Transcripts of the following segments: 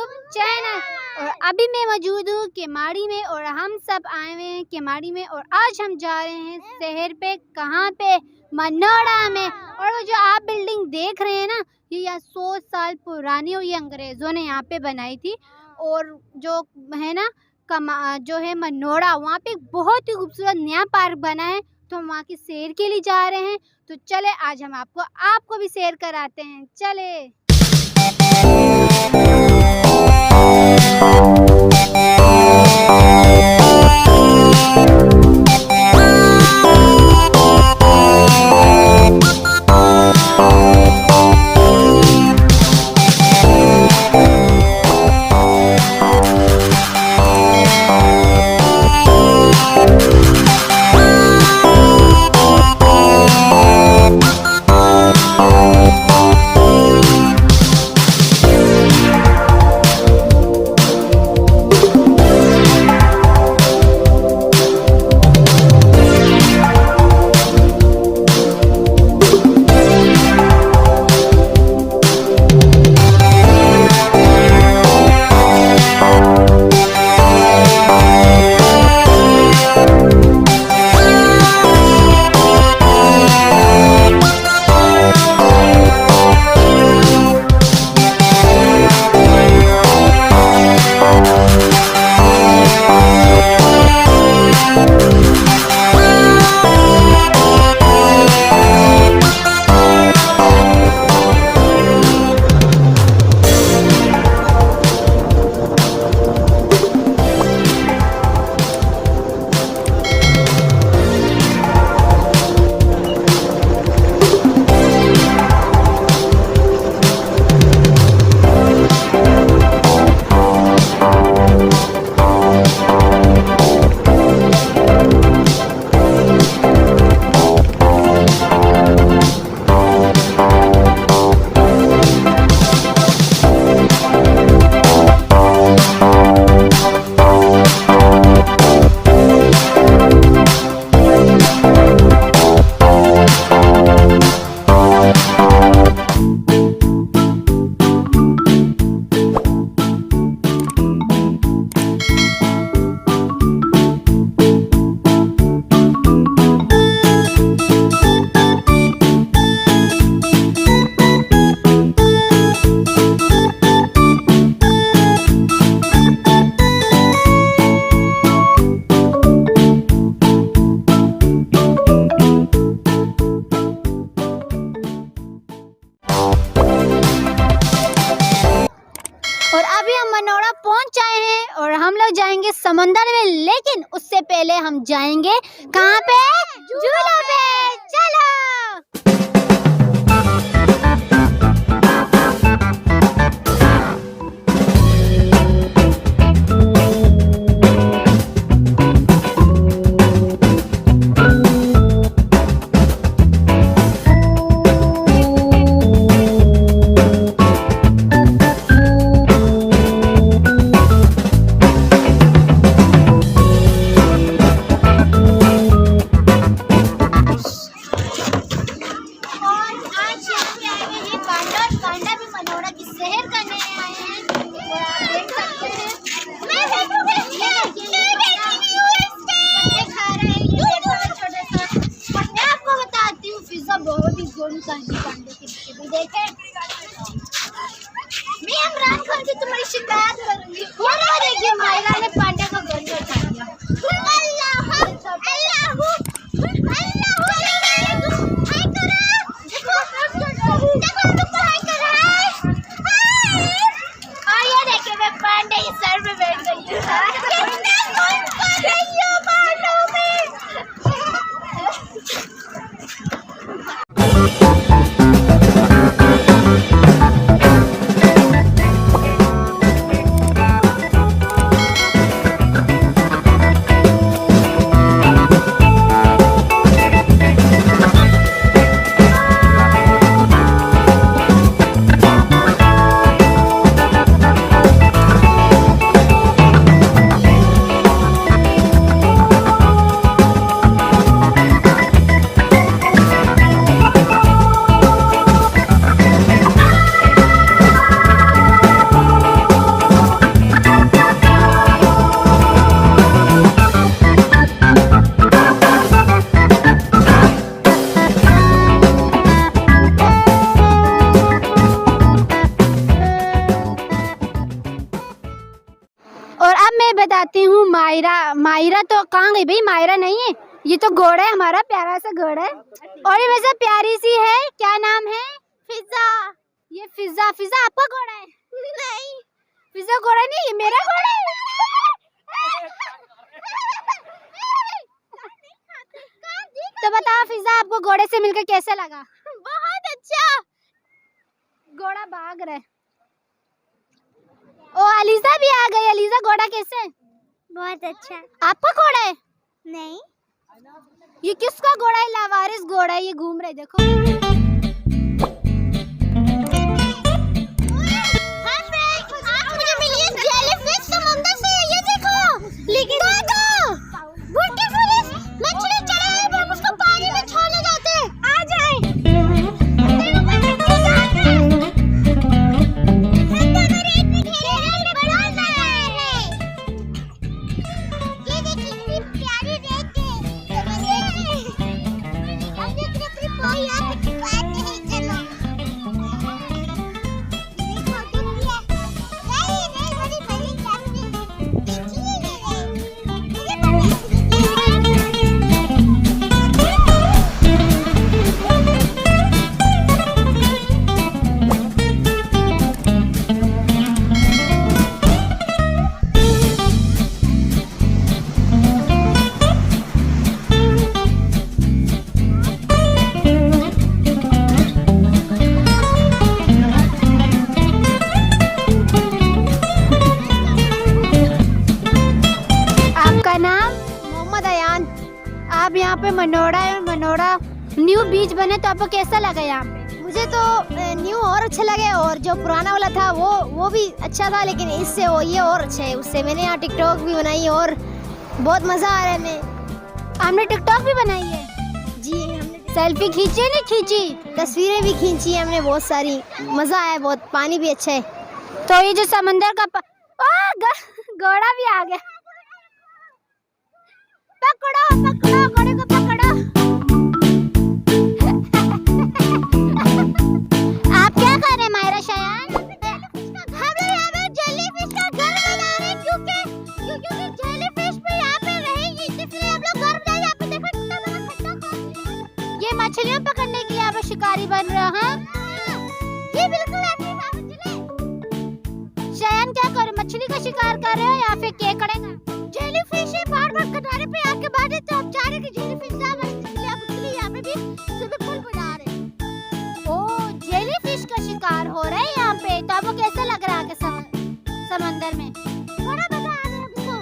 YouTube channel. और अभी मैं मौजूद हूँ केमाड़ी में और हम सब आए हुए हैं केमाड़ी में और आज हम जा रहे हैं शहर पे। कहाँ पे? मनोड़ा में। और वो जो आप बिल्डिंग देख रहे हैं ना, ये यहाँ 100 साल पुरानी और ये अंग्रेज़ों ने यहाँ पे बनाई थी। और जो है ना जो है मनोड़ा, वहाँ पे बहुत ही खूबसूरत नया पार्क बना है, तो हम वहाँ की सैर के लिए जा रहे हैं। तो चले आज हम आपको भी सैर कराते हैं। चले। मनोड़ा पहुंच आए हैं और हम लोग जाएंगे समंदर में, लेकिन उससे पहले हम जाएंगे कहाँ पे? झूलों पे। चलो। तुम्हारी शिकायत करूंगी। देखिए मायरा ने पांडा का घर उठा दिया। ये देखिए मैं पांडे के सर पे बैठ गई हूँ। और अब मैं बताती हूँ मायरा तो कहाँ गई भाई? मायरा नहीं है, ये तो घोड़ा है हमारा, प्यारा सा घोड़ा है। और ये वैसे प्यारी सी है, क्या नाम है? फिजा। ये फिजा आपका घोड़ा है? नहीं, फिजा घोड़ा नहीं, ये मेरा घोड़ा है। तो बताओ फिजा, आपको घोड़े से मिलकर कैसा लगा? बहुत अच्छा। घोड़ा भाग रहा है। ओ अलीजा भी आ गई। अलीजा घोड़ा कैसे है? बहुत अच्छा। आपका घोड़ा है? नहीं। ये किसका घोड़ा है? लावारिस घोड़ा है, ये घूम रहे देखो। आप यहाँ पे मनोड़ा न्यू बीच बने, तो आपको कैसा लगा यहाँ पे? मुझे तो न्यू और अच्छा लगे, और जो पुराना वाला था वो भी अच्छा था, लेकिन इससे ये और अच्छा है उससे। मैंने यहाँ टिकटॉक भी बनाई और बहुत मज़ा आ रहा है। हमने टिकटॉक भी बनाई है जी, हमने सेल्फी खींची नहीं खींची? तस्वीरें भी खींची हमने बहुत सारी, मज़ा आया बहुत, पानी भी अच्छा है। तो ये जो समंदर का घोड़ा भी आ गया। पकड़ो घोड़े को पकड़ो। आप क्या कर रहे हैं मायरा शयान? हम यहाँ पे जेलीफिश का घर बना रहे हैं, क्योंकि जेलीफिश भी यहाँ पे रहेंगी, इसलिए हम लोग घर बनाए। यहाँ पे देखो कितना बड़ा खड्डा। ये मछलियाँ पकड़ने के लिए यहाँ पे शिकारी बन रहा है। ये बिल्कुल ऐसे मछली। शयान क्या करे, मछली का शिकार कर रहे हो या फिर केकड़े का? जेलीफिश है, बार किनारे पे आके बात है, तो हम चाह रहे कि जेलीफिश ना बने, इसलिए आप उसके यहाँ पे भी स्विमिंग पूल बना रहे हैं। ओ जेलीफिश का शिकार हो रहा है यहाँ पे, तो आपको कैसा लग रहा है समंदर में? बड़ा मजा आ रहा है हमको।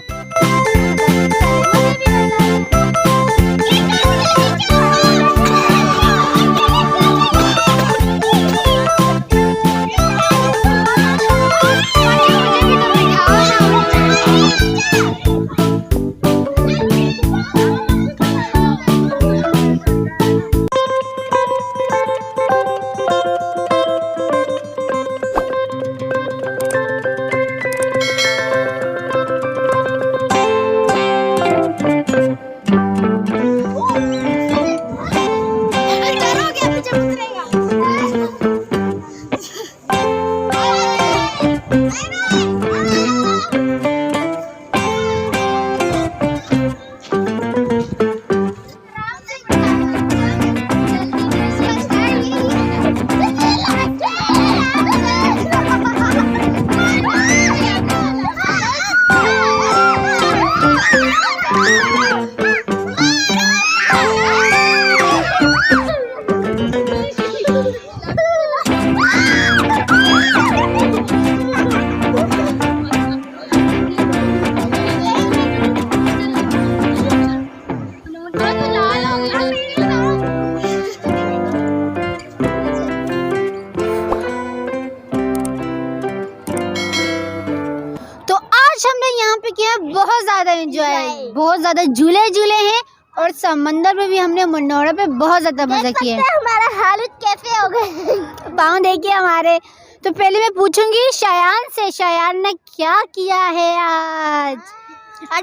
बहुत ज्यादा एंजॉय, बहुत ज्यादा झूले हैं, और समंदर में भी हमने मनोरा पे बहुत ज्यादा मजा किया है। हमारा हालत कैसे हो गए पाँव देखिए हमारे। तो पहले मैं पूछूंगी शयान से, शयान ने क्या किया है आज?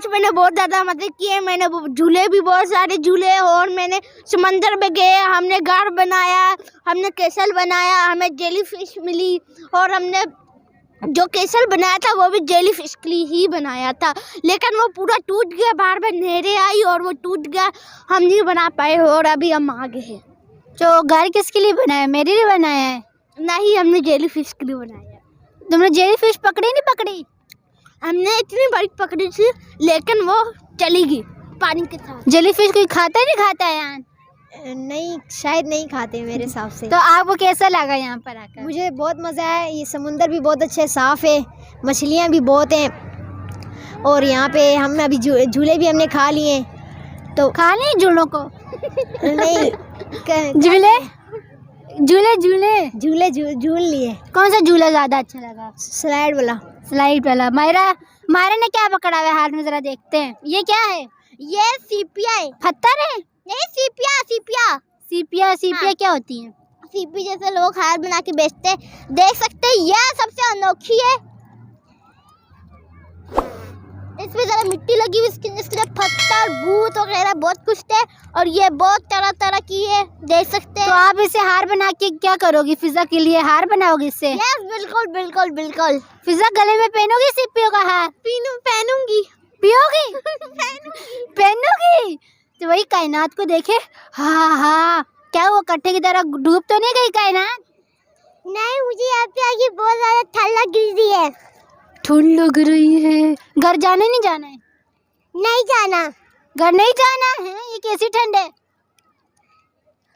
मैंने बहुत ज्यादा मजे किए। मैंने झूले भी बहुत सारे झूले, और मैंने समंदर में गए, हमने गाड़ बनाया, हमने केसल बनाया, हमें जेलीफिश मिली, और हमने जो केसर बनाया था वो भी जेली फिश के लिए ही बनाया था, लेकिन वो पूरा टूट गया, बार बार नहरें आई और वो टूट गया, हम नहीं बना पाए और अभी हम आगे हैं। तो घर किसके लिए बनाया, मेरे लिए बनाया है? नहीं, हमने जेली फिश के लिए बनाया। तुमने जेली फिश पकड़ी नहीं पकड़ी? हमने इतनी बड़ी पकड़ी थी लेकिन वो चली गई पानी के साथ। जेली फिश कोई खाता नहीं खाता है यहाँ? नहीं, शायद नहीं खाते मेरे हिसाब से। तो आपको कैसा लगा यहाँ पर आकर? मुझे बहुत मज़ा आया, ये समुंदर भी बहुत अच्छे साफ़ है, मछलियाँ भी बहुत हैं और यहाँ पे हम अभी झूले भी हमने खा लिए। तो खा लिए झूलों को? नहीं, झूले झूले झूले झूले झूल लिए। कौन सा झूला ज़्यादा अच्छा लगा? स्लाइड वाला। स्लाइड वाला। मायरा ने क्या पकड़ा हुआ है हाथ में, जरा देखते हैं। ये क्या है? ये सीपिया है। पत्थर है? नहीं, सीपिया सीपिया। सीपिया हाँ। क्या होती है? सीपी जैसे लोग हार बना के बेचते हैं, देख सकते हैं। यह सबसे अनोखी है, इसमें जरा मिट्टी लगी हुई, इसके पत्थर भूत वगैरह बहुत कुछ है और ये बहुत तरह तरह की है, देख सकते हैं। तो आप इसे हार बना के क्या करोगी? फिजा के लिए हार बनाओगी इससे? यस, बिल्कुल बिल्कुल बिल्कुल। फिजा गले में पहनोगी सीपियों का हार? पहनूंगी। पियोगी? पहनोगी? तो वही कायनात को देखे, हाँ, क्या वो कट्टे की तरह डूब तो नहीं गई कायनात? नहीं, मुझे यहाँ पे आके बहुत ज्यादा ठंड लग रही है। ठंड लग रही है? घर जाने नहीं जाना है? नहीं जाना। घर नहीं जाना है? ये कैसी ठंड है?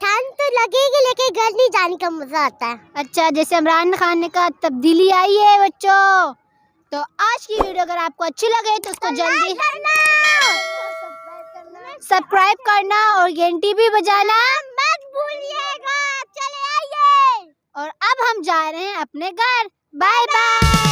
ठंड तो लगेगी लेकिन घर नहीं जाने का मजा आता है। अच्छा, जैसे इमरान खान का तब्दीली आई है बच्चों। तो आज की वीडियो अगर आपको अच्छी लगे तो उसको जल्दी सब्सक्राइब करना और घंटी भी बजाना मत भूलिएगा। चले आइए। और अब हम जा रहे हैं अपने घर। Bye bye.